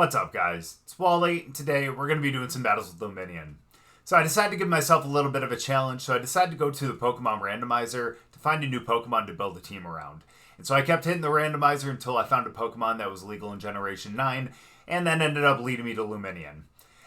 What's up, guys? It's Wally, and today we're going to be doing some battles with Lumineon. So I decided to give myself a little bit of a challenge, so I decided to go to the Pokemon randomizer to find a new Pokemon to build a team around. And so I kept hitting the randomizer until I found a Pokemon that was legal in Generation 9, and then ended up leading me to Lumineon.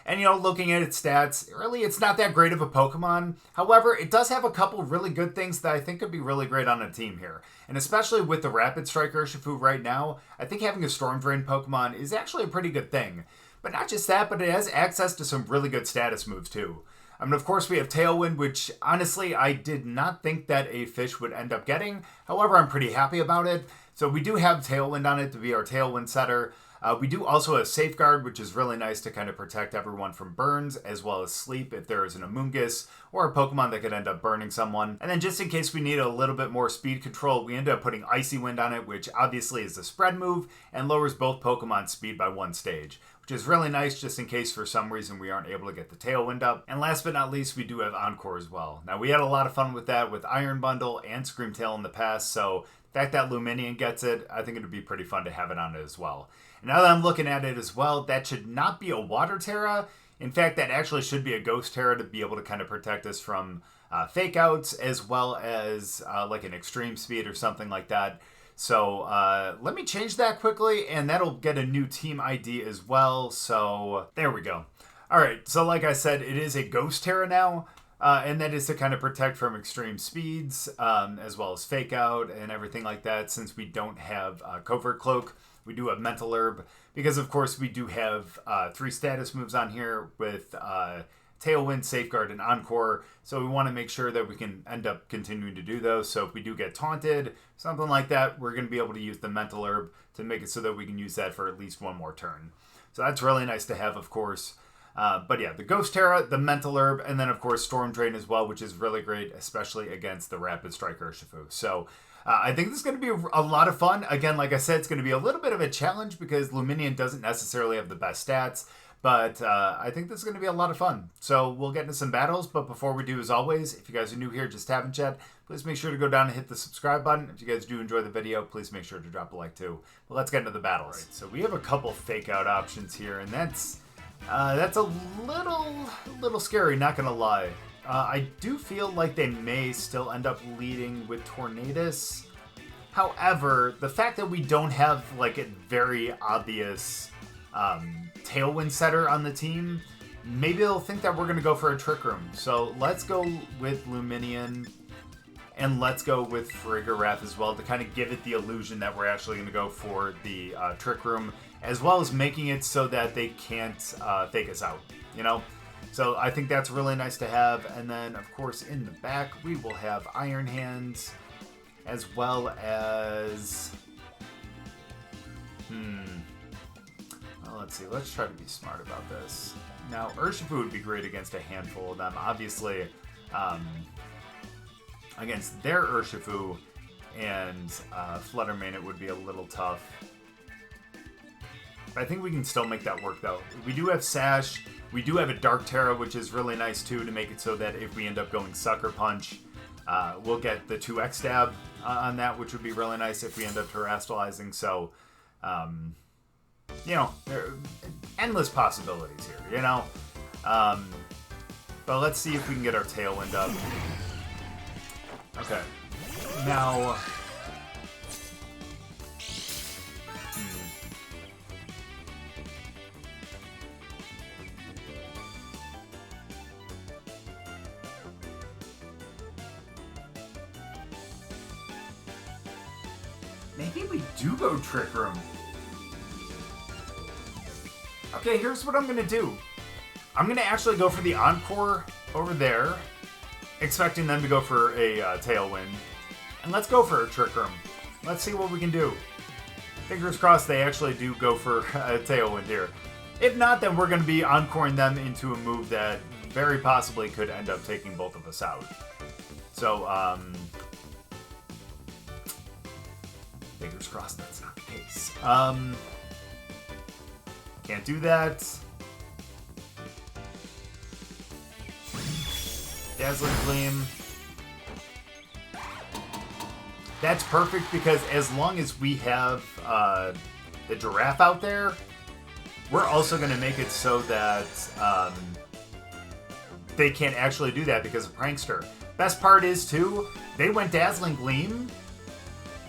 And looking at its stats, really it's not that great of a Pokemon. However, it does have a couple really good things that I think could be really great on a team here. And especially with the Rapid Strike Urshifu right now, I think having a Storm Drain Pokemon is actually a pretty good thing. But not just that, but it has access to some really good status moves too. I mean, of course, we have Tailwind, which honestly, I did not think that a fish would end up getting. However, I'm pretty happy about it. So we do have Tailwind on it to be our Tailwind setter. We do also have Safeguard, which is really nice to kind of protect everyone from burns, as well as sleep if there is an Amoonguss or a Pokemon that could end up burning someone. And then just in case we need a little bit more speed control, we end up putting Icy Wind on it, which obviously is a spread move and lowers both Pokemon's speed by one stage, which is really nice just in case for some reason we aren't able to get the Tailwind up. And last but not least, we do have Encore as well. Now, we had a lot of fun with that with Iron Bundle and Screamtail in the past, so the fact that Lumineon gets it, I think it would be pretty fun to have it on it as well. And now that I'm looking at it as well, that should not be a Water Tera. In fact, that actually should be a Ghost Tera to be able to kind of protect us from fake outs, as well as like an extreme speed or something like that. So let me change that quickly, and that'll get a new team ID as well. So there we go. All right, so like I said, it is a Ghost Tera now. And that is to kind of protect from extreme speeds, as well as fake out and everything like that. Since we don't have Covert Cloak, we do have Mental Herb, because of course we do have 3 status moves on here with Tailwind, Safeguard, and Encore. So we want to make sure that we can end up continuing to do those. So if we do get taunted, something like that, we're going to be able to use the Mental Herb to make it so that we can use that for at least one more turn. So that's really nice to have, of course. But yeah, the Ghost Tera, the Mental Herb, and then of course Storm Drain as well, which is really great, especially against the Rapid Strike Urshifu. So I think this is going to be a lot of fun. Again, like I said, it's going to be a little bit of a challenge because Lumineon doesn't necessarily have the best stats, but I think this is going to be a lot of fun. So we'll get into some battles, but before we do, as always, if you guys are new here, just haven't yet, please make sure to go down and hit the subscribe button. If you guys do enjoy the video, please make sure to drop a like too. But let's get into the battles. Right, so we have a couple fake out options here, and that's a little scary, not gonna lie. I do feel like they may still end up leading with Tornadus. However, the fact that we don't have like a very obvious Tailwind setter on the team, maybe they'll think that we're gonna go for a Trick Room. So let's go with Lumineon, and let's go with Farigiraf as well to kind of give it the illusion that we're actually gonna go for the Trick Room, as well as making it so that they can't fake us out, So I think that's really nice to have. And then, of course, in the back, we will have Iron Hands, as well as... Well, let's see. Let's try to be smart about this. Now, Urshifu would be great against a handful of them. Obviously, against their Urshifu and Fluttermane, it would be a little tough. I think we can still make that work, though. We do have Sash. We do have a Dark Tera, which is really nice, too, to make it so that if we end up going Sucker Punch, we'll get the 2x stab on that, which would be really nice if we end up terastallizing. So, there are endless possibilities here, But let's see if we can get our Tailwind up. Okay. Now... Maybe we do go Trick Room. Okay, here's what I'm going to do. I'm going to actually go for the Encore over there, expecting them to go for a Tailwind. And let's go for a Trick Room. Let's see what we can do. Fingers crossed they actually do go for a Tailwind here. If not, then we're going to be Encoring them into a move that very possibly could end up taking both of us out. So, fingers crossed that's not the case. Can't do that. Dazzling Gleam. That's perfect because as long as we have the Giraffe out there, we're also going to make it so that they can't actually do that because of Prankster. Best part is, too, they went Dazzling Gleam.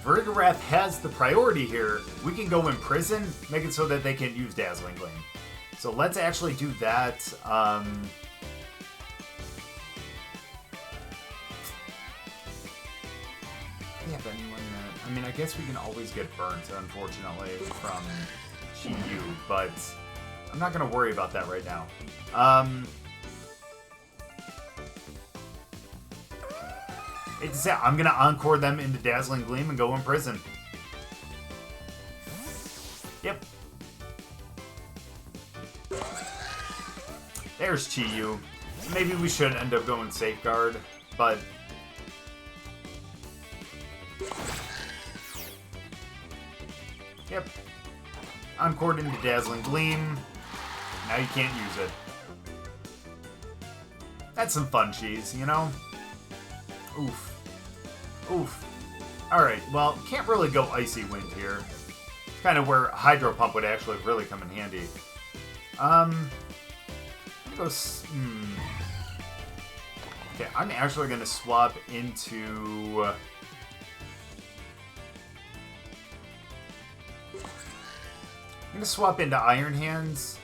Farigiraf has the priority here. We can go Imprison, make it so that they can use Dazzling Gleam. So let's actually do that. Do we have anyone that... I mean, I guess we can always get burnt, unfortunately, from Chi-Yu, but I'm not going to worry about that right now. I'm going to Encore them into Dazzling Gleam and go Imprison. Yep. There's Chi-Yu. Maybe we should end up going Safeguard, but... Yep. Encored into Dazzling Gleam. Now you can't use it. That's some fun cheese, you know? Oof. Oof. Alright, well, can't really go Icy Wind here. It's kind of where Hydro Pump would actually really come in handy. I'm gonna go... Okay, I'm actually going to swap into... I'm going to swap into Iron Hands.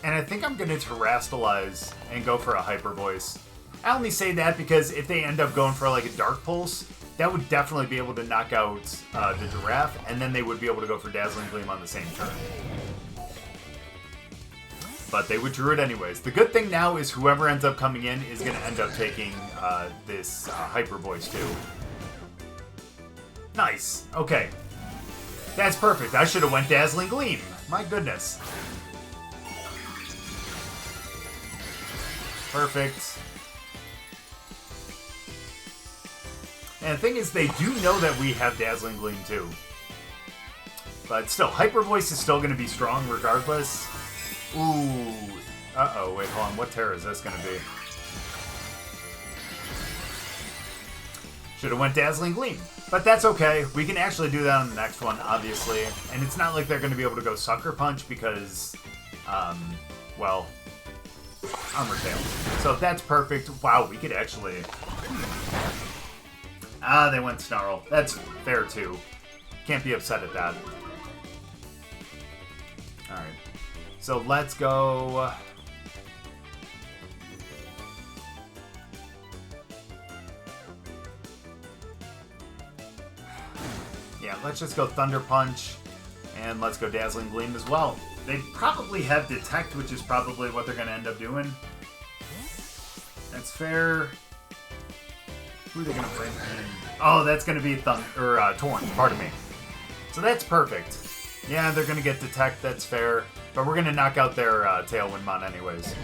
And I think I'm going to Terrastalize and go for a Hyper Voice. I only say that because if they end up going for like a Dark Pulse, that would definitely be able to knock out the Giraffe, and then they would be able to go for Dazzling Gleam on the same turn. But they would Druid anyways. The good thing now is whoever ends up coming in is going to end up taking this Hyper Voice too. Nice. Okay. That's perfect. I should have went Dazzling Gleam. My goodness. Perfect. And the thing is, they do know that we have Dazzling Gleam too. But still, Hyper Voice is still going to be strong regardless. Ooh. Uh-oh, wait, hold on. What Tera is this going to be? Should have went Dazzling Gleam. But that's okay. We can actually do that on the next one, obviously. And it's not like they're going to be able to go Sucker Punch because, well, Armor Tail. So that's perfect. Wow, we could actually... Ah, they went Snarl. That's fair, too. Can't be upset at that. Alright. So let's go... Yeah, let's just go Thunder Punch. And let's go Dazzling Gleam as well. They probably have Detect, which is probably what they're going to end up doing. That's fair. Who are they going to bring in? Oh, that's going to be Torn, pardon me. So that's perfect. Yeah, they're going to get Detect, that's fair. But we're going to knock out their Tailwind Mon anyways.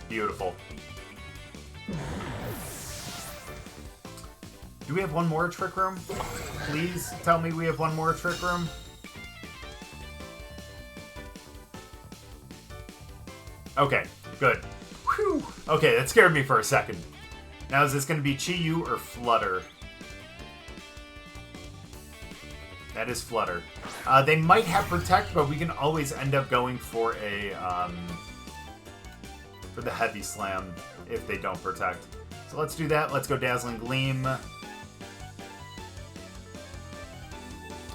Beautiful. Do we have one more Trick Room? Please tell me we have one more Trick Room. Okay, good. Whew. Okay, that scared me for a second. Now, is this going to be Chi-Yu or Flutter? That is Flutter. They might have Protect, but we can always end up going for a for the Heavy Slam if they don't Protect. So let's do that. Let's go Dazzling Gleam.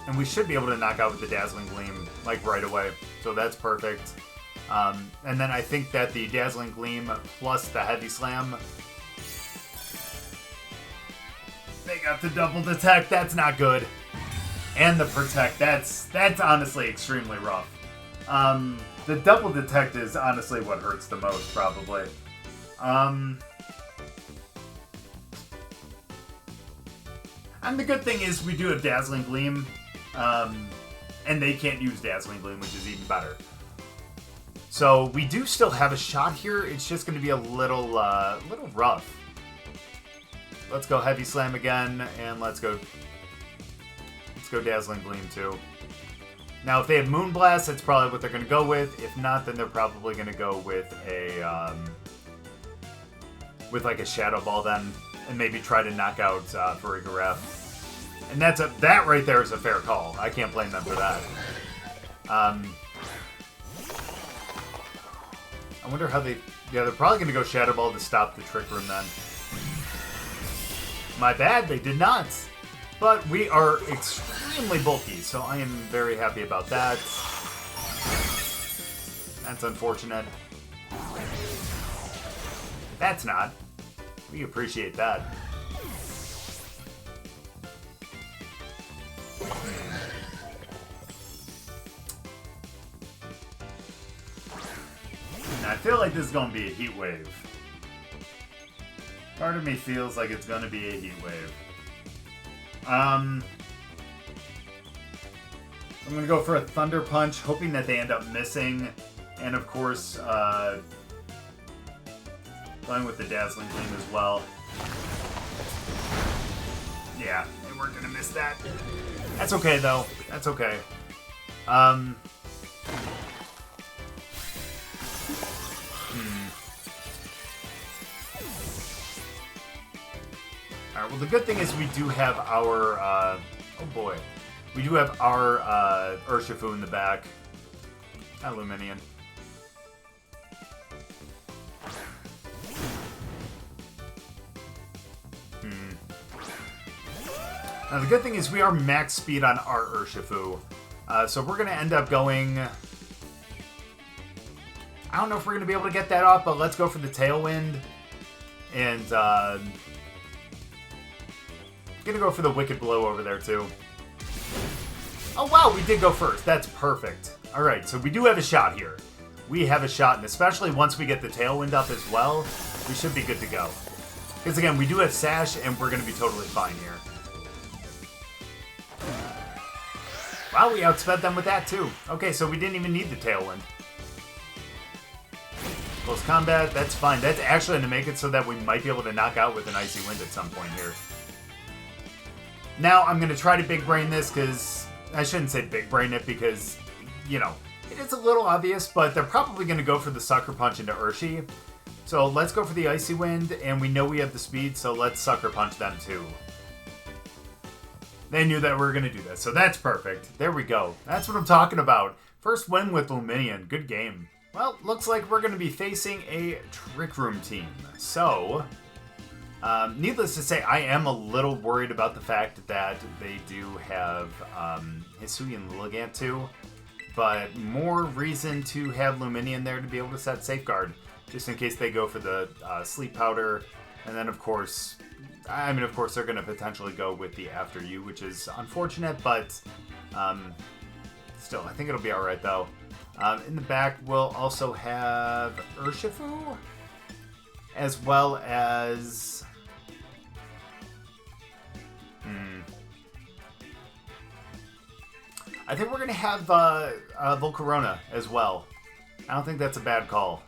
And we should be able to knock out with the Dazzling Gleam, like, right away. So that's perfect. And then I think that the Dazzling Gleam plus the Heavy Slam... They got the double Detect. That's not good. And the Protect. That's honestly extremely rough. The double Detect is honestly what hurts the most, probably. And the good thing is we do have Dazzling Gleam. And they can't use Dazzling Gleam, which is even better. So we do still have a shot here. It's just going to be a little rough. Let's go Heavy Slam again, and let's go Dazzling Gleam too. Now, if they have Moonblast, that's probably what they're going to go with. If not, then they're probably going to go with a with like a Shadow Ball then, and maybe try to knock out Farigiraf. And that right there is a fair call. I can't blame them for that. I wonder how they... Yeah, they're probably going to go Shadow Ball to stop the Trick Room then. My bad, they did not. But we are extremely bulky, so I am very happy about that. That's unfortunate. That's not. We appreciate that. I feel like this is going to be a heat wave. Part of me feels like it's going to be a heat wave. I'm going to go for a Thunder Punch, hoping that they end up missing. And of course, going with the Dazzling Gleam as well. Yeah, they weren't going to miss that. That's okay, though. That's okay. Alright, well, the good thing is we do have our, oh boy. We do have our, Urshifu in the back. Hi, Lumineon. Now, the good thing is we are max speed on our Urshifu. So we're going to end up going... I don't know if we're going to be able to get that off, but let's go for the Tailwind. And, gonna go for the Wicked Blow over there, too. Oh, wow, we did go first. That's perfect. Alright, so we do have a shot here. We have a shot, and especially once we get the Tailwind up as well, we should be good to go. Because, again, we do have Sash, and we're going to be totally fine here. Wow, we outsped them with that, too. Okay, so we didn't even need the Tailwind. Close combat, that's fine. That's actually going to make it so that we might be able to knock out with an Icy Wind at some point here. Now, I'm going to try to Big Brain this, because... I shouldn't say Big Brain it, because, you know, it is a little obvious, but they're probably going to go for the Sucker Punch into Urshi. So let's go for the Icy Wind, and we know we have the speed, so let's Sucker Punch them, too. They knew that we were going to do that, so that's perfect. There we go. That's what I'm talking about. First win with Lumineon. Good game. Well, looks like we're going to be facing a Trick Room team. So, needless to say, I am a little worried about the fact that they do have Hisuian Lilligant too. But more reason to have Lumineon there to be able to set Safeguard. Just in case they go for the Sleep Powder. And then, of course... I mean, of course, they're going to potentially go with the After You, which is unfortunate, but still, I think it'll be alright, though. In the back, we'll also have Urshifu, as well as... I think we're going to have Volcarona as well. I don't think that's a bad call.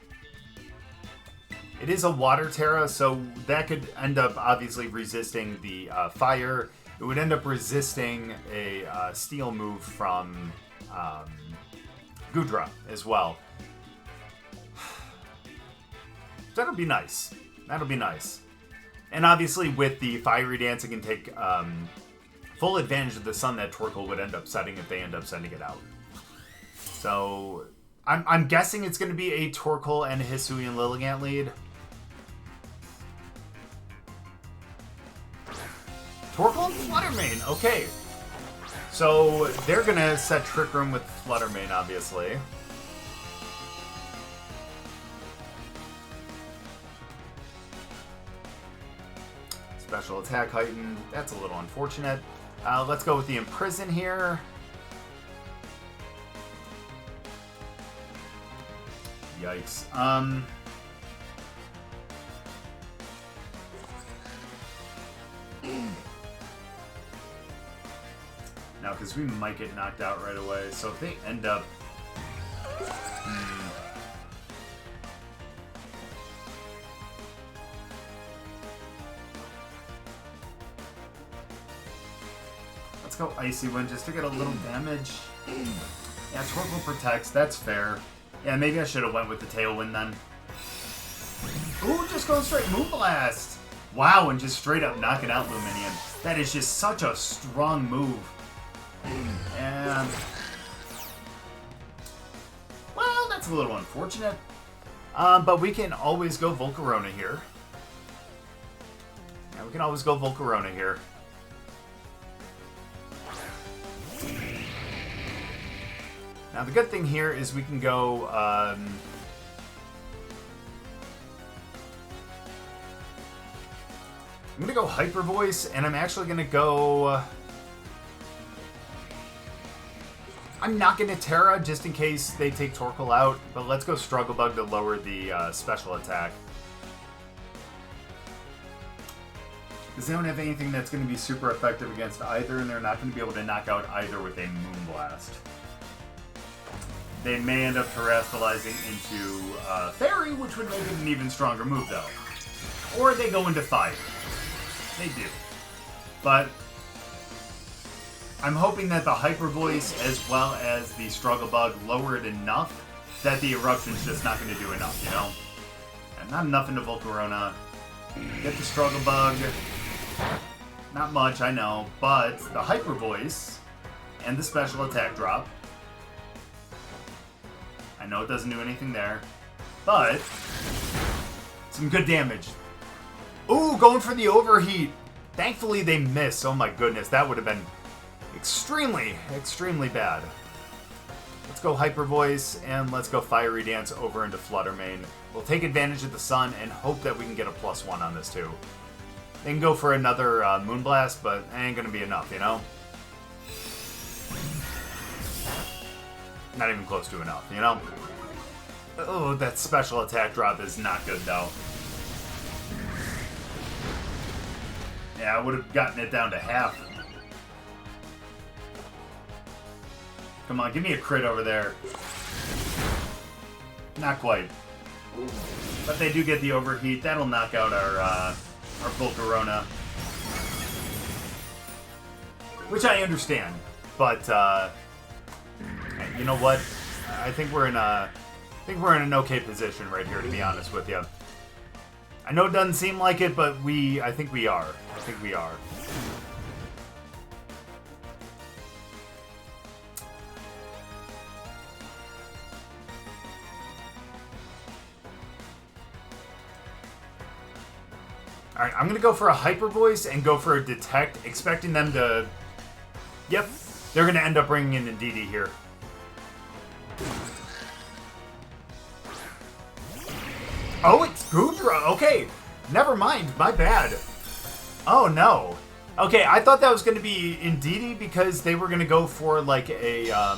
It is a water Tera, so that could end up obviously resisting the fire. It would end up resisting a steel move from Goodra as well. That'll be nice. That'll be nice. And obviously with the Fiery Dance, it can take full advantage of the sun that Torkoal would end up setting if they end up sending it out. So I'm guessing it's going to be a Torkoal and a Hisuian Lilligant lead. Torkoal and Fluttermane, okay. So they're going to set Trick Room with Fluttermane, obviously. Special attack heightened, that's a little unfortunate. Let's go with the Imprison here. Yikes. Now, because we might get knocked out right away, so if they end up... Let's go Icy Wind just to get a little damage. Yeah, Torkoal protects, that's fair. Yeah, maybe I should have went with the Tailwind then. Ooh, just just going straight Moonblast. Wow, and just straight up knocking out Lumineon. That is just such a strong move. And... well, that's a little unfortunate. But we can always go Volcarona here. Yeah, we can always go Volcarona here. Now, the good thing here is we can go... I'm going to go Hyper Voice, and I'm actually going to go... I'm not going to Tera just in case they take Torkoal out, but let's go Struggle Bug to lower the special attack. Because they don't have anything that's going to be super effective against either, and they're not going to be able to knock out either with a Moonblast. They may end up terrestrializing into Fairy, which would make it an even stronger move, though. Or they go into Fire. They do. But I'm hoping that the Hyper Voice as well as the Struggle Bug lower it enough that the Eruption's just not going to do enough, you know? And not enough into Volcarona. Get the Struggle Bug. Not much, I know. But the Hyper Voice and the special attack drop. I know it doesn't do anything there. But some good damage. Ooh, going for the Overheat. Thankfully they miss. Oh my goodness, that would have been extremely, extremely bad. Let's go Hyper Voice, and let's go Fiery Dance over into Flutter Mane. We'll take advantage of the sun and hope that we can get a +1 on this too. They can go for another Moonblast, but it ain't going to be enough, you know? Not even close to enough, you know? Oh, that special attack drop is not good, though. Yeah, I would have gotten it down to half. Come on, give me a crit over there. Not quite. But they do get the Overheat. That'll knock out our Volcarona. Which I understand. But, you know what? I think we're in an okay position right here, to be honest with you. I know it doesn't seem like it, but I think we are. I think we are. Alright, I'm going to go for a Hyper Voice and go for a Detect, expecting them to... Yep, they're going to end up bringing in Indeedee here. Oh, it's Goodra! Okay, never mind, my bad. Oh, no. Okay, I thought that was going to be Indeedee because they were going to go for, like, a...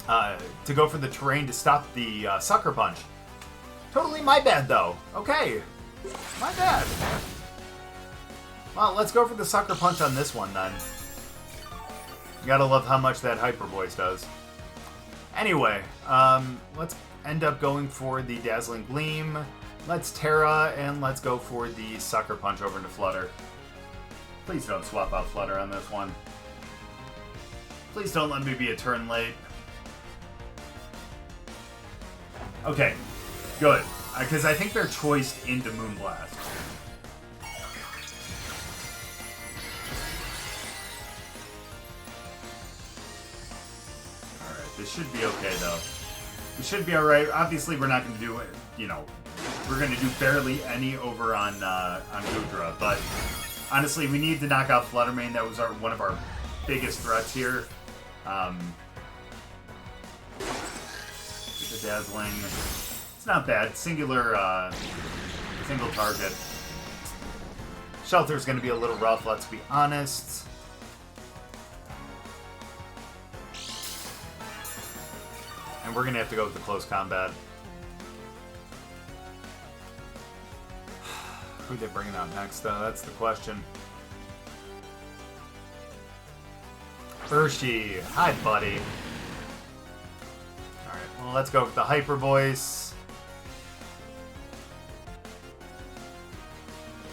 to go for the terrain to stop the Sucker Punch. Totally my bad, though. Okay. My bad. Well, let's go for the Sucker Punch on this one, then. You gotta love how much that Hyper Voice does. Anyway, let's end up going for the Dazzling Gleam. Let's Tera, and let's go for the Sucker Punch over into Flutter. Please don't swap out Flutter on this one. Please don't let me be a turn late. Okay, good. Because I think they're choiced into Moonblast. Alright, this should be okay, though. We should be alright. Obviously, we're not going to do it, you know, we're going to do barely any over on Goodra, but honestly, we need to knock out Flutter Mane. That was one of our biggest threats here. The Dazzling... It's not bad. Single target. Shelter's going to be a little rough, let's be honest. And we're going to have to go with the close combat. Who are they bringing out next, though? That's the question. Urshi. Hi, buddy. Alright, well, let's go with the Hyper Voice.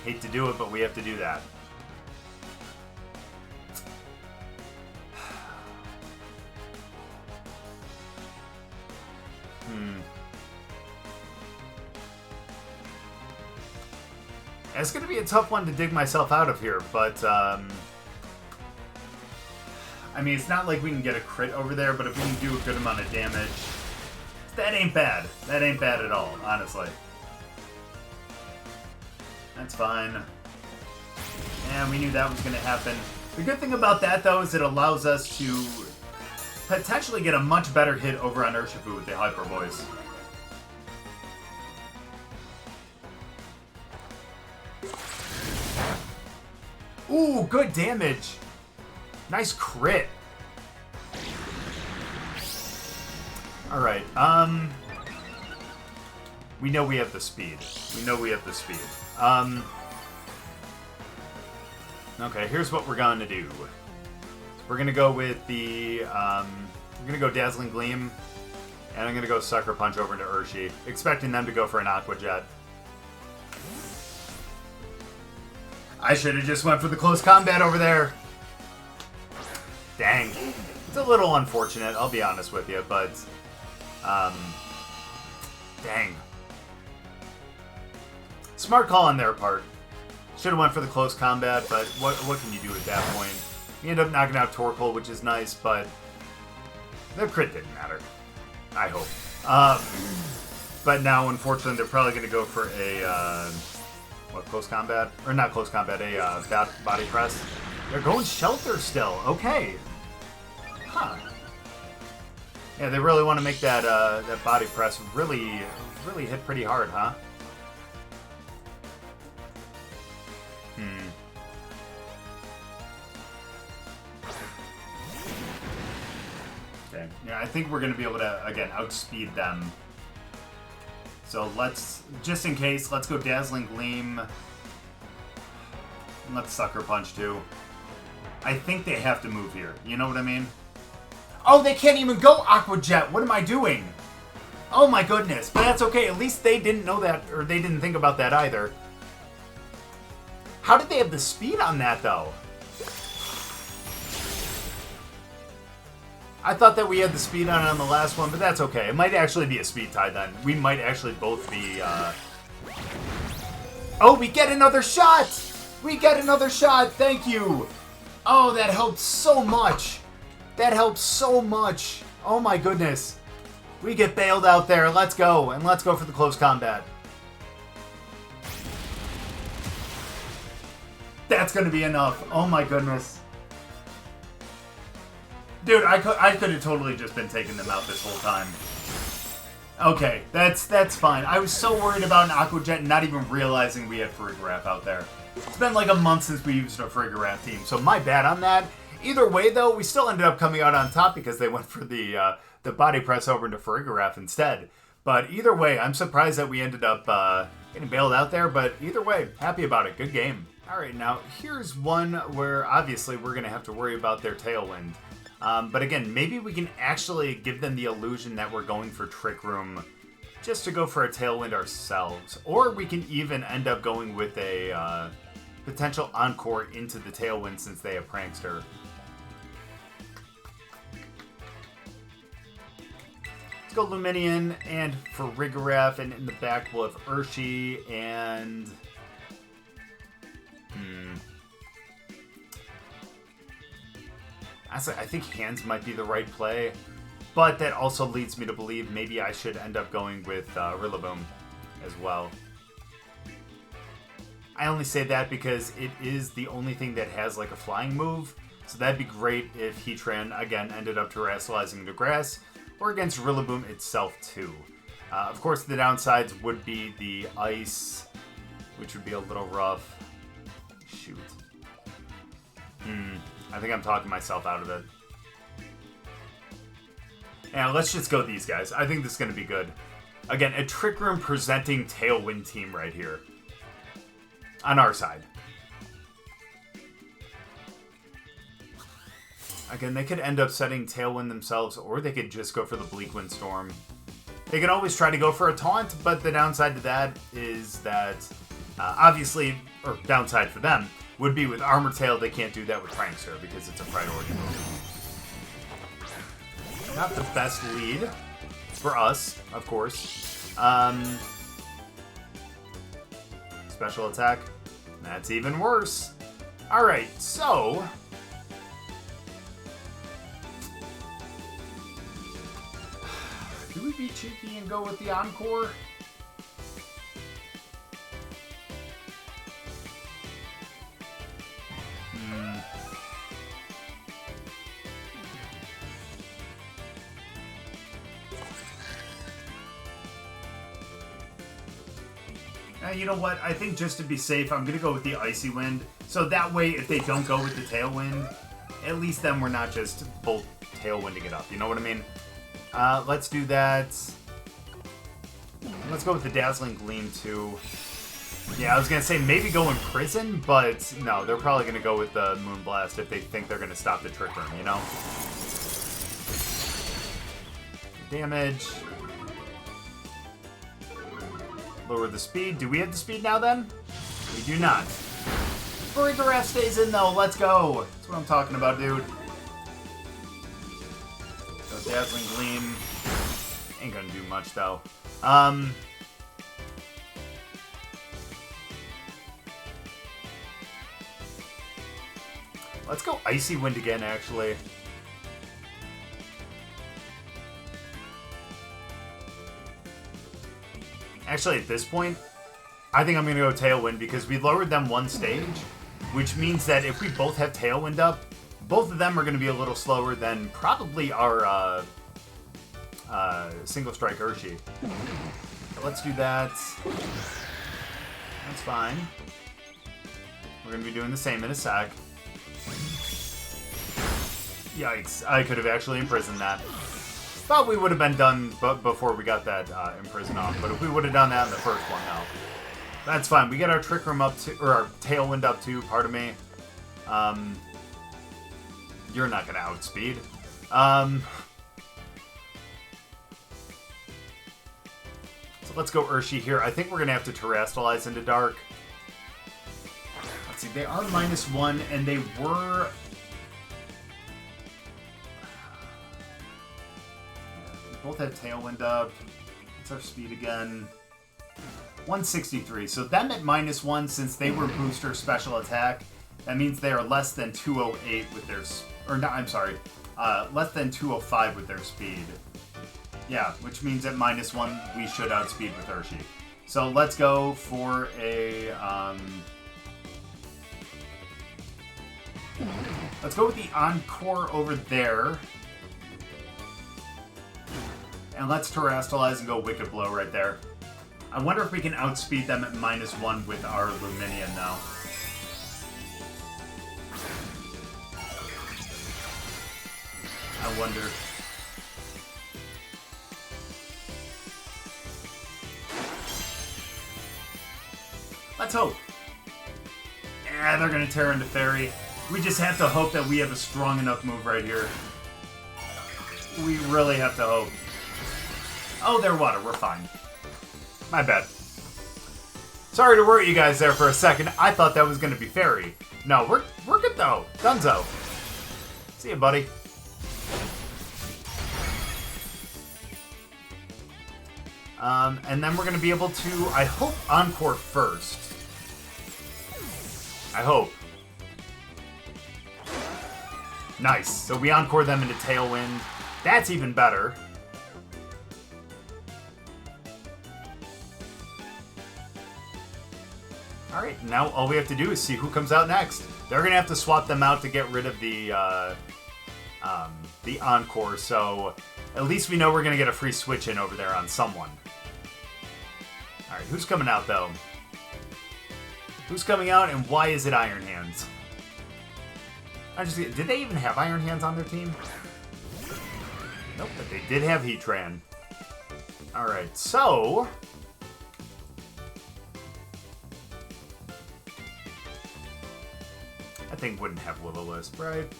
Hate to do it, but we have to do that. It's going to be a tough one to dig myself out of here, but, I mean, it's not like we can get a crit over there, but if we can do a good amount of damage, that ain't bad. That ain't bad at all, honestly. That's fine. And we knew that was going to happen. The good thing about that, though, is it allows us to potentially get a much better hit over on Urshifu with the Hyper Voice. Ooh, good damage. Nice crit. Alright, we know we have the speed. We know we have the speed. Okay, here's what we're going to do. We're going to go with the, we're going to go Dazzling Gleam, and I'm going to go Sucker Punch over into Urshifu, expecting them to go for an Aqua Jet. I should have just went for the close combat over there. Dang. It's a little unfortunate, I'll be honest with you, but, dang. Smart call on their part. Should have went for the close combat, but what can you do at that point? You end up knocking out Torkoal, which is nice, but their crit didn't matter. I hope. But now, unfortunately, they're probably going to go for a, what, close combat? Or not close combat, a body press. They're going Shelter still. Okay. Huh. Yeah, they really want to make that, that body press really hit pretty hard, huh? Okay, yeah, I think we're going to be able to, again, outspeed them. So let's, just in case, let's go Dazzling Gleam. And let's Sucker Punch, too. I think they have to move here. You know what I mean? Oh, they can't even go Aqua Jet. What am I doing? Oh, my goodness. But that's okay. At least they didn't know that, or they didn't think about that either. How did they have the speed on that, though? I thought that we had the speed on it on the last one, but that's okay. It might actually be a speed tie then. We might actually both be, Oh, we get another shot! We get another shot! Thank you! Oh, that helped so much! That helped so much! Oh my goodness. We get bailed out there. Let's go. And let's go for the close combat. That's gonna be enough. Oh my goodness. Dude, I could have totally just been taking them out this whole time. Okay, that's fine. I was so worried about an Aqua Jet and not even realizing we had Farigiraf out there. It's been like a month since we used a Farigiraf team, so my bad on that. Either way, though, we still ended up coming out on top because they went for the body press over into Farigiraf instead. But either way, I'm surprised that we ended up getting bailed out there, but either way, happy about it. Good game. Alright, now here's one where obviously we're going to have to worry about their Tailwind. But again, maybe we can actually give them the illusion that we're going for Trick Room just to go for a Tailwind ourselves. Or we can even end up going with a potential Encore into the Tailwind since they have Prankster. Let's go Lumineon and Farigiraf, and in the back we'll have Urshifu and... I think hands might be the right play, but that also leads me to believe maybe I should end up going with Rillaboom as well. I only say that because it is the only thing that has like a flying move, so that'd be great if Heatran, again, ended up terrestrializing the grass, or against Rillaboom itself too. Of course, the downsides would be the ice, which would be a little rough. Shoot. I think I'm talking myself out of it. Yeah, let's just go these guys. I think this is going to be good. Again, a Trick Room presenting Tailwind team right here. On our side. Again, they could end up setting Tailwind themselves, or they could just go for the Bleak Wind Storm. They can always try to go for a taunt, but the downside to that is that, obviously, or downside for them, would be with Armor Tail, they can't do that with Prankster because it's a priority move. Not the best lead for us, of course. Special attack. That's even worse. Alright, so... do we be cheeky and go with the Encore? You know what? I think just to be safe, I'm going to go with the Icy Wind. So that way, if they don't go with the Tailwind, at least then we're not just both Tailwinding it up. You know what I mean? Let's do that. Let's go with the Dazzling Gleam, too. Yeah, I was going to say maybe go in Prison, but no, they're probably going to go with the Moonblast if they think they're going to stop the Trick Room, you know? Damage. Lower the speed. Do we have the speed now, then? We do not. Farigiraf stays in, though. Let's go. That's what I'm talking about, dude. So Dazzling Gleam. Ain't gonna do much, though. Let's go Icy Wind again, actually. Actually, at this point, I think I'm going to go Tailwind because we lowered them one stage, which means that if we both have Tailwind up, both of them are going to be a little slower than probably our single Strike Urshifu. So let's do that. That's fine. We're going to be doing the same in a sec. Yikes, I could have actually imprisoned that. Thought we would have been done before we got that imprison off, but if we would have done that in the first one, no. That's fine. We get our Trick Room up to, or our Tailwind up too, pardon me. You're not going to outspeed. So let's go Urshifu here. I think we're going to have to Terrestrialize into Dark. Let's see, they are -1, and they were... both have Tailwind up. What's our speed again? 163. So them at -1, since they were booster special attack, that means they are less than 208 with their... or no, I'm sorry. Less than 205 with their speed. Yeah, which means at -1, we should outspeed with Urshifu. So let's go for a... let's go with the Encore over there. And let's Terrestrialize and go Wicked Blow right there. I wonder if we can outspeed them at -1 with our Lumineon now. I wonder. Let's hope. Yeah, they're going to tear into Fairy. We just have to hope that we have a strong enough move right here. We really have to hope. Oh, they're water. We're fine. My bad. Sorry to worry you guys there for a second. I thought that was going to be Fairy. No, we're good though. Dunzo. See ya, buddy. And then we're going to be able to, I hope, Encore first. I hope. Nice. So we Encore them into Tailwind. That's even better. Alright, now all we have to do is see who comes out next. They're going to have to swap them out to get rid of the Encore, so at least we know we're going to get a free switch in over there on someone. Alright, who's coming out, though? Who's coming out, and why is it Iron Hands? Did they even have Iron Hands on their team? Nope, but they did have Heatran. Alright, so... I think wouldn't have Will-O-Wisp, right?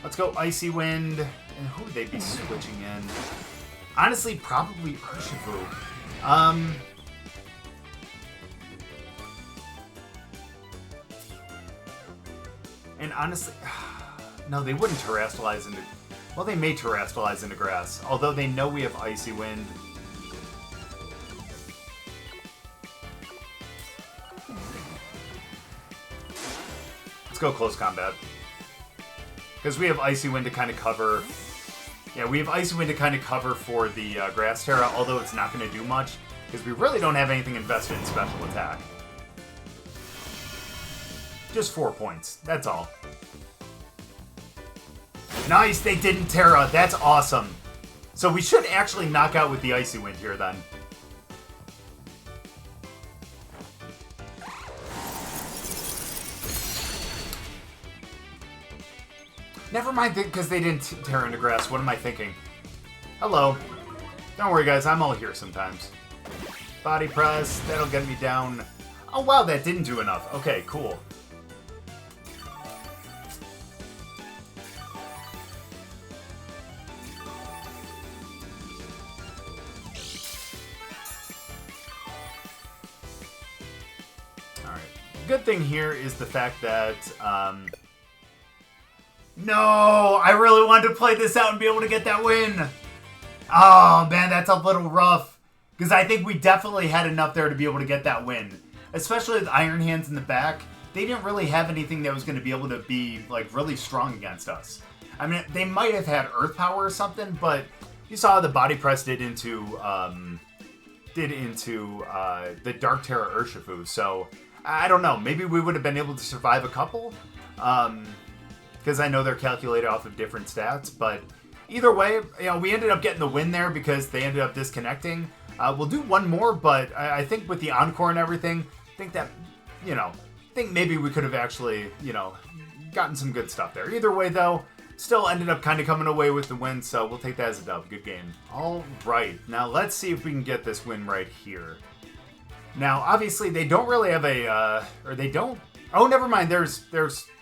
Let's go Icy Wind. And who would they be switching in? Honestly, probably Urshifu. And honestly... no, they wouldn't Terrestrialize into... well, they may Terrestrialize into Grass. Although they know we have Icy Wind. Let's go close combat. Because we have Icy Wind to kind of cover. Yeah, we have Icy Wind to kind of cover for the Grass Tera, although it's not going to do much. Because we really don't have anything invested in special attack. Just 4 points. That's all. Nice, they didn't Tera. That's awesome. So we should actually knock out with the Icy Wind here then. Never mind, because they didn't Tera into grass. What am I thinking? Hello. Don't worry, guys. I'm all here sometimes. Body press. That'll get me down. Oh, wow. That didn't do enough. Okay, cool. Alright. Good thing here is the fact that... No, I really wanted to play this out and be able to get that win. Oh, man, that's a little rough. Because I think we definitely had enough there to be able to get that win. Especially with Iron Hands in the back. They didn't really have anything that was going to be able to be, like, really strong against us. I mean, they might have had Earth Power or something, but you saw how the Body Press did into the Dark Tera Urshifu. So, I don't know. Maybe we would have been able to survive a couple. Because I know they're calculated off of different stats, but either way, you know, we ended up getting the win there because they ended up disconnecting. We'll do one more, but I think with the Encore and everything, I think that, you know, I think maybe we could have actually, you know, gotten some good stuff there. Either way, though, still ended up kind of coming away with the win, so we'll take that as a dub. Good game. All right, now let's see if we can get this win right here. Now, obviously, they don't really have a, or they don't, oh, never mind, there's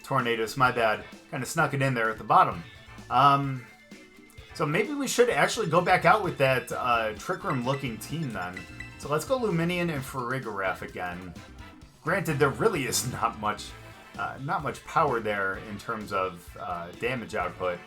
Tornadus, my bad. Kind of snuck it in there at the bottom. So maybe we should actually go back out with that Trick Room looking team then. So let's go Lumineon and Farigiraf again. Granted, there really is not much power there in terms of damage output.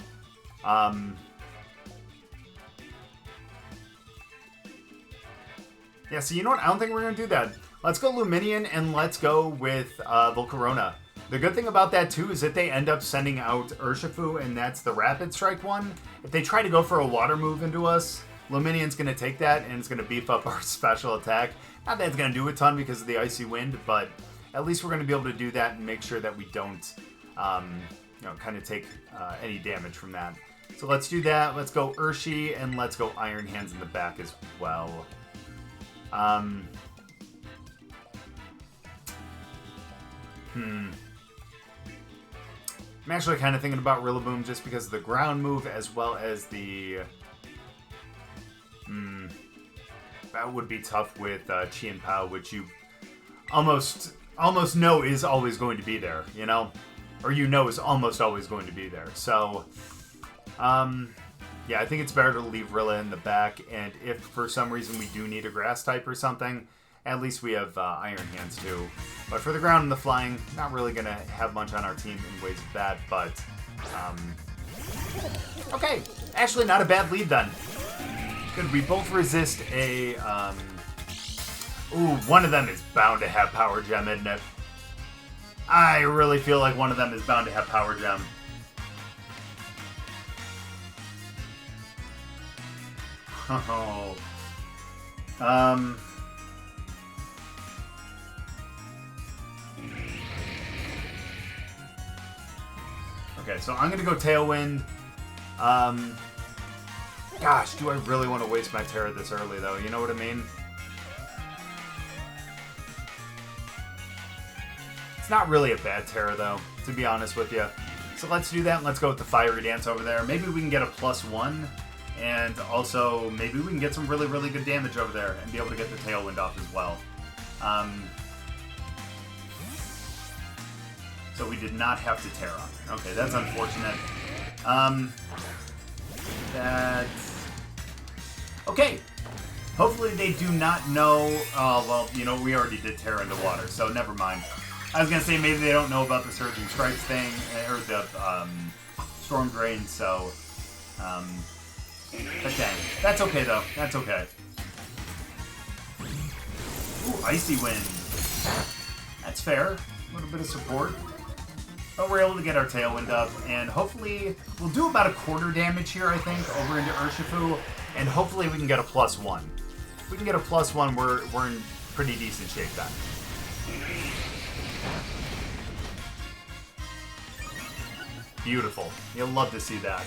Yeah, so you know what? I don't think we're going to do that. Let's go Lumineon and let's go with Volcarona. The good thing about that, too, is that they end up sending out Urshifu, and that's the Rapid Strike one. If they try to go for a water move into us, Lumineon's going to take that, and it's going to beef up our special attack. Not that it's going to do a ton because of the Icy Wind, but at least we're going to be able to do that and make sure that we don't, you know, kind of take any damage from that. So let's do that. Let's go Urshi, and let's go Iron Hands in the back as well. I'm actually kind of thinking about Rillaboom just because of the ground move as well as the... that would be tough with Chi and Pao, which you almost know is always going to be there, you know? Or you know is almost always going to be there. So, yeah, I think it's better to leave Rilla in the back, and if for some reason we do need a Grass type or something, at least we have Iron Hands too. But for the ground and the flying, not really going to have much on our team in ways of that, but... okay, actually not a bad lead then. Good, we both resist a... ooh, one of them is bound to have Power Gem, isn't it? I really feel like one of them is bound to have Power Gem. Oh. Okay, so I'm going to go Tailwind. Gosh, do I really want to waste my Tera this early, though? You know what I mean? It's not really a bad Tera, though, to be honest with you. So let's do that, and let's go with the Fiery Dance over there. Maybe we can get a +1, and also maybe we can get some really, really good damage over there and be able to get the Tailwind off as well. So we did not have to Tera. Okay, that's unfortunate. Okay. Hopefully they do not know... well, you know, we already did Tera into water, so never mind. I was going to say maybe they don't know about the Surging Strikes thing, or the Storm Drain, so... but dang. That's okay, though. That's okay. Ooh, Icy Wind. That's fair. A little bit of support. But we're able to get our Tailwind up, and hopefully we'll do about a quarter damage here, I think, over into Urshifu, and hopefully we can get a +1. If we can get a +1, we're in pretty decent shape then. Beautiful. You'll love to see that.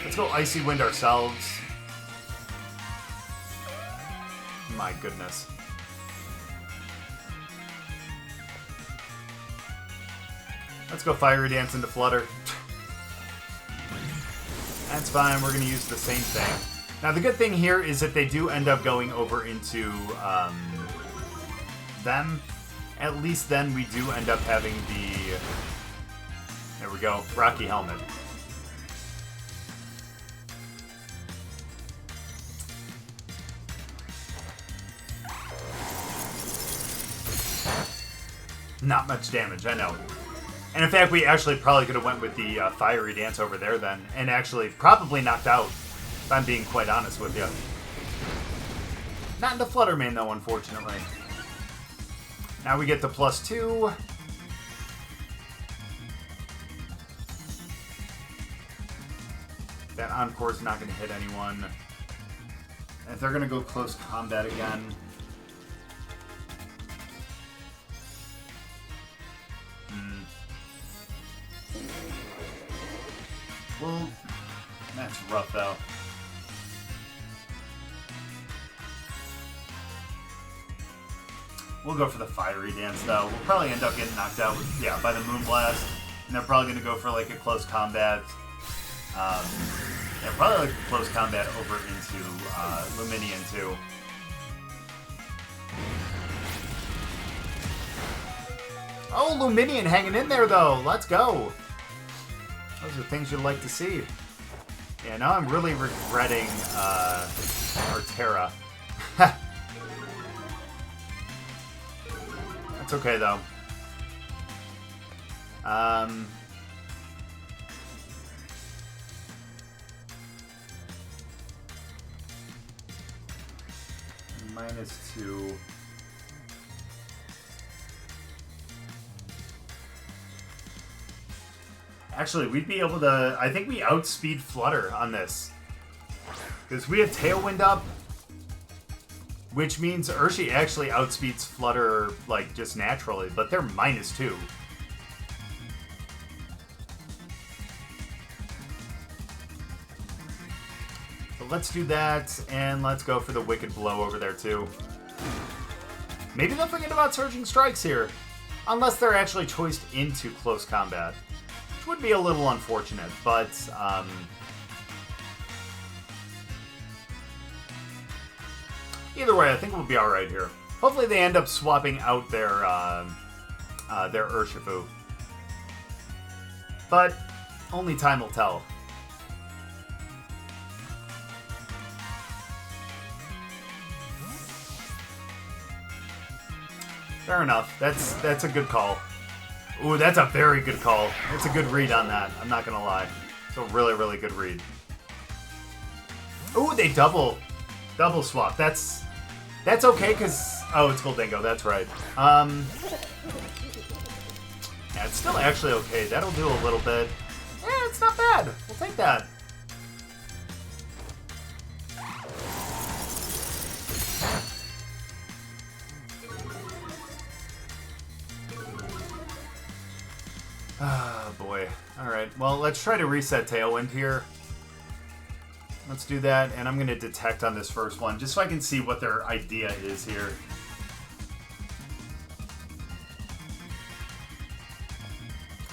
Let's go Icy Wind ourselves. My goodness. Let's go Fiery Dance into Flutter. That's fine, we're going to use the same thing. Now the good thing here is if they do end up going over into them, at least then we do end up having the... There we go, Rocky Helmet. Not much damage, I know. And in fact, we actually probably could have went with the Fiery Dance over there then, and actually probably knocked out, if I'm being quite honest with you. Not into Flutter Mane though, unfortunately. Now we get the +2. That Encore is not going to hit anyone. If they're going to go close combat again... Well, that's rough, though. We'll go for the Fiery Dance, though. We'll probably end up getting knocked out with, by the Moonblast. And they're probably going to go for, like, a close combat. Probably, like, a close combat over into Lumineon, too. Oh, Lumineon hanging in there, though. Let's go. Those are things you'd like to see. Yeah, now I'm really regretting our Tera. That's okay, though. -2. Actually, we'd be able to... I think we outspeed Flutter on this. Because we have Tailwind up. Which means Urshi actually outspeeds Flutter, like, just naturally. But they're -2. So let's do that. And let's go for the Wicked Blow over there, too. Maybe they'll forget about Surging Strikes here. Unless they're actually choiced into close combat. Which would be a little unfortunate, but either way, I think we'll be alright here. Hopefully they end up swapping out their Urshifu. But only time will tell. Fair enough. That's a good call. Ooh, that's a very good call. It's a good read on that. I'm not gonna lie. It's a really, really good read. Ooh, they double swap. That's okay, because... Oh, it's Goldingo. That's right. Yeah, it's still actually okay. That'll do a little bit. Yeah, it's not bad. We'll take that. Ah, boy. Alright, well, let's try to reset Tailwind here. Let's do that, and I'm going to detect on this first one, just so I can see what their idea is here.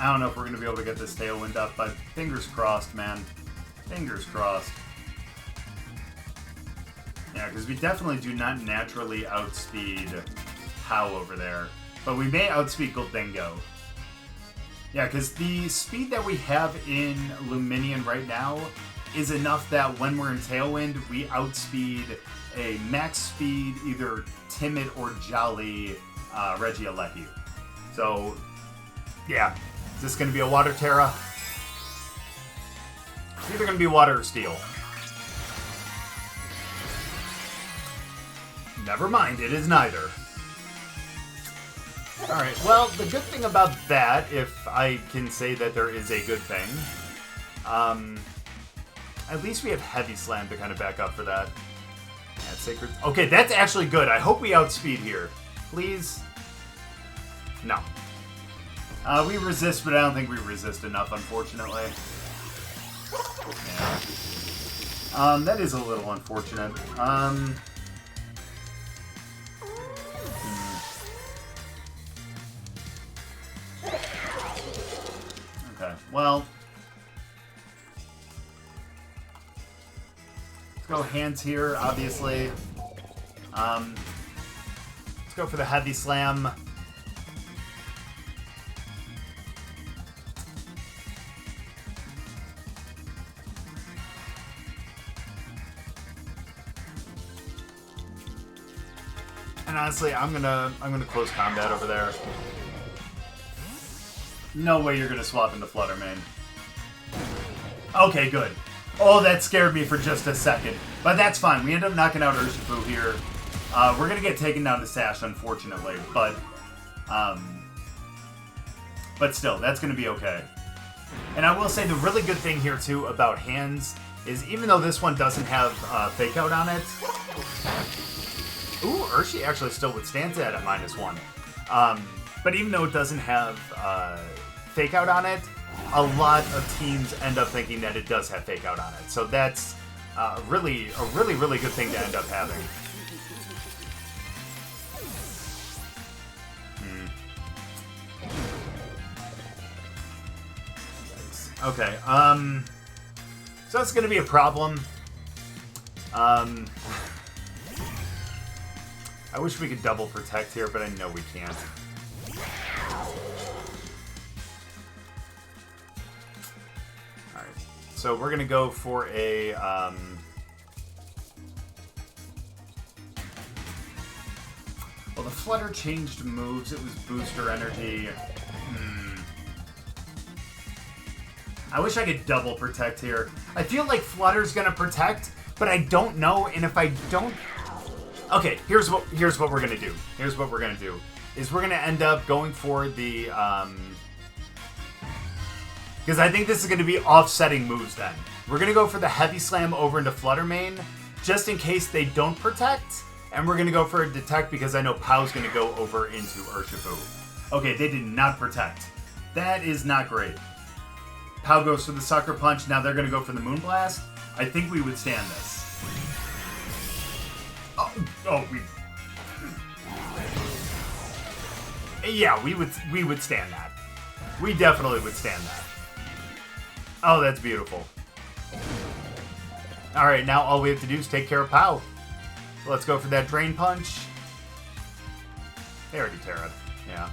I don't know if we're going to be able to get this Tailwind up, but fingers crossed, man. Fingers crossed. Yeah, because we definitely do not naturally outspeed How over there, but we may outspeed Goldingo. Yeah, because the speed that we have in Lumineon right now is enough that when we're in Tailwind, we outspeed a max speed, either Timid or Jolly Regieleki. So, yeah. Is this going to be a Water Tera? It's either going to be water or steel. Never mind, it is neither. Alright, well, the good thing about that, if I can say that there is a good thing, at least we have Heavy Slam to kind of back up for that. That's Sacred. Okay, that's actually good. I hope we outspeed here. Please? No. We resist, but I don't think we resist enough, unfortunately. Yeah. That is a little unfortunate. Okay, well... Let's go hands here, obviously. Let's go for the Heavy Slam. And honestly, I'm gonna close combat over there. No way you're gonna swap into Flutter Mane. Okay, good. Oh, that scared me for just a second. But that's fine. We end up knocking out Urshifu here. We're going to get taken down to Sash, unfortunately. But still, that's going to be okay. And I will say the really good thing here, too, about hands is even though this one doesn't have Fake Out on it... Ooh, Urshi actually still withstands that at -1. But even though it doesn't have Fake Out on it, a lot of teams end up thinking that it does have Fake Out on it. So that's really good thing to end up having. Okay, so that's going to be a problem. I wish we could double protect here, but I know we can't. Alright, so we're going to go for a... Well, the Flutter changed moves. It was Booster Energy. I wish I could double protect here. I feel like Flutter's going to protect, but I don't know, and if I don't... Okay, here's what we're gonna do. Here's what we're gonna do. Is we're gonna end up going for the because I think this is gonna be offsetting moves then. We're gonna go for the Heavy Slam over into Flutter Mane, just in case they don't protect, and we're gonna go for a Detect because I know Pow's gonna go over into Urshifu. Okay, they did not protect. That is not great. Pow goes for the Sucker Punch, now they're gonna go for the Moonblast. I think we would stand this. Yeah, we would stand that. We definitely would stand that. Oh, that's beautiful. Alright, now all we have to do is take care of Pow. So let's go for that Drain Punch. They already Tera'd. Yeah.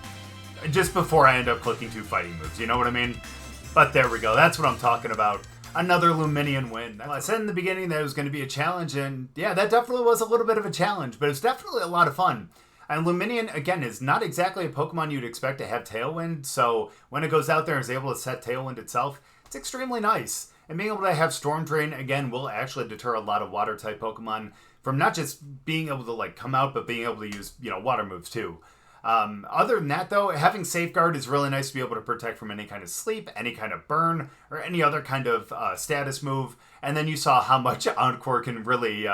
Just before I end up clicking 2 fighting moves, you know what I mean? But there we go, that's what I'm talking about. Another Lumineon win. I said in the beginning that it was going to be a challenge, and yeah, that definitely was a little bit of a challenge, but it's definitely a lot of fun. And Lumineon, again, is not exactly a Pokemon you'd expect to have Tailwind, so when it goes out there and is able to set Tailwind itself, it's extremely nice. And being able to have Storm Drain, again, will actually deter a lot of Water-type Pokemon from not just being able to, like, come out, but being able to use, you know, Water moves, too. Other than that, though, having Safeguard is really nice to be able to protect from any kind of sleep, any kind of burn, or any other kind of status move. And then you saw how much Encore can really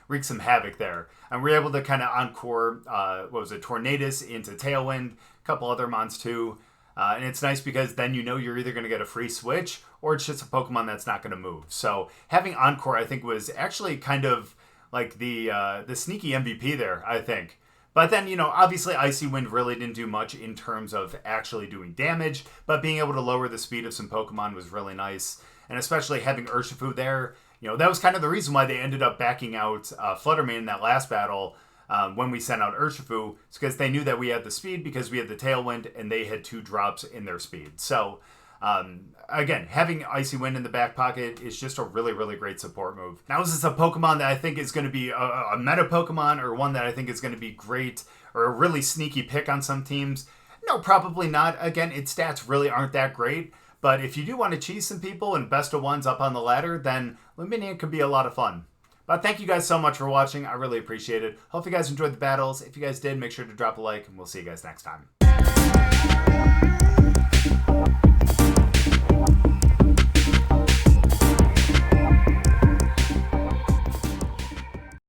wreak some havoc there. And we're able to kind of Encore, Tornadus into Tailwind, a couple other mons too. And it's nice because then you know you're either going to get a free switch, or it's just a Pokemon that's not going to move. So having Encore, I think, was actually kind of like the sneaky MVP there, I think. But then, you know, obviously Icy Wind really didn't do much in terms of actually doing damage, but being able to lower the speed of some Pokemon was really nice. And especially having Urshifu there, you know, that was kind of the reason why they ended up backing out Flutter Mane in that last battle when we sent out Urshifu. It's because they knew that we had the speed because we had the Tailwind and they had 2 drops in their speed. So, again, having Icy Wind in the back pocket is just a really, really great support move. Now, is this a Pokemon that I think is going to be a meta Pokemon, or one that I think is going to be great, or a really sneaky pick on some teams? No, probably not. Again, its stats really aren't that great, But if you do want to cheese some people and best of ones up on the ladder, then Lumineon could be a lot of fun. But thank you guys so much for watching. I really appreciate it. Hope you guys enjoyed the battles. If you guys did, make sure to drop a like, and we'll see you guys next time.